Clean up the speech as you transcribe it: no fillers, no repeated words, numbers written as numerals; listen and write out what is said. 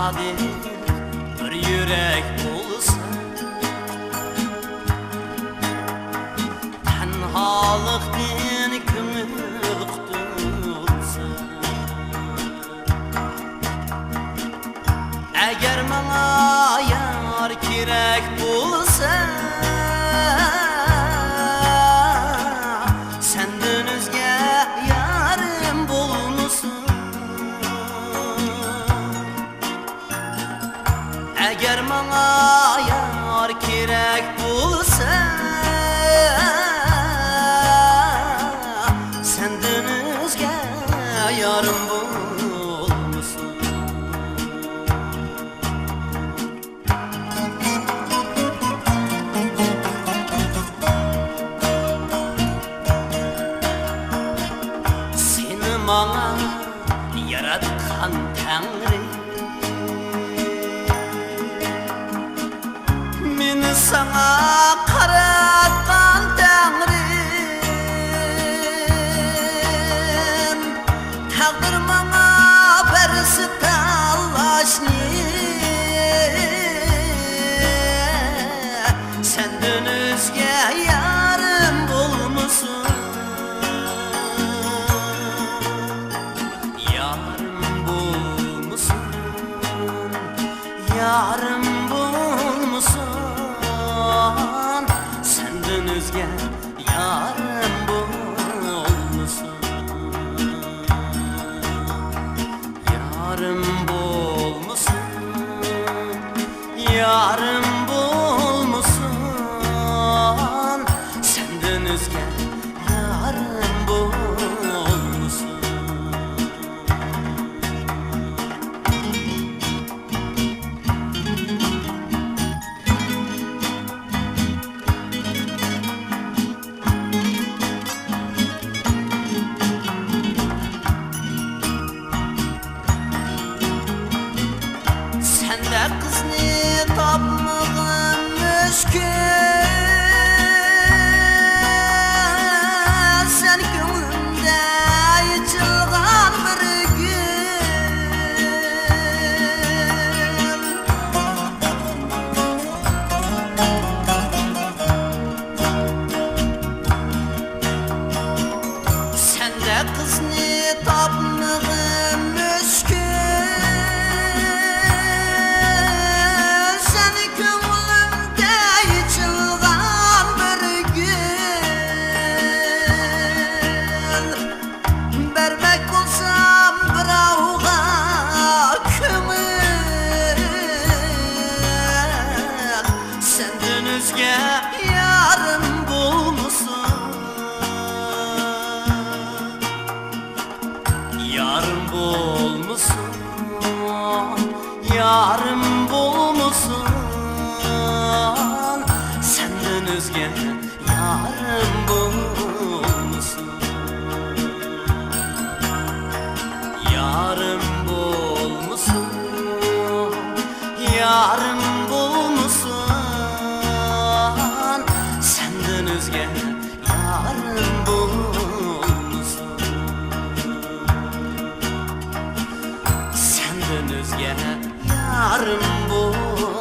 sadık bir yürek bulsa, tenhalıktan köngül qutulsa, eğer bana yar kerek bulsa, senden özge yarım bulmuşsun. Eğer bana yar kerek bulsa, senden özge yarım bulmuşsun. Seni bana yaratkan Tanrı, meni sana qaratgan Tanrım, taqdir bana bersi tanlashni, senden özge yarım bulmuşsun. Yarım bulmuşsun, senden özge yarım bulmuşsun. Yarım bulmuşsun, yarım bulmuşsun, senden özge yarım bulmuşsun. Sende kızını tapmağın müşkül, sen gönlümde yıçılgan bir gül. Sende kızını tapmağın müşkül, yarım bulmuşsun. Yarım bulmuşsun, yarım bulmuşsun, senden özge yarım bulmuşsun. Yarım bulmuşsun, yarım bulmuşsun, senden özge yarım bulmuşsun. Senden özge yarım bulmuşsun.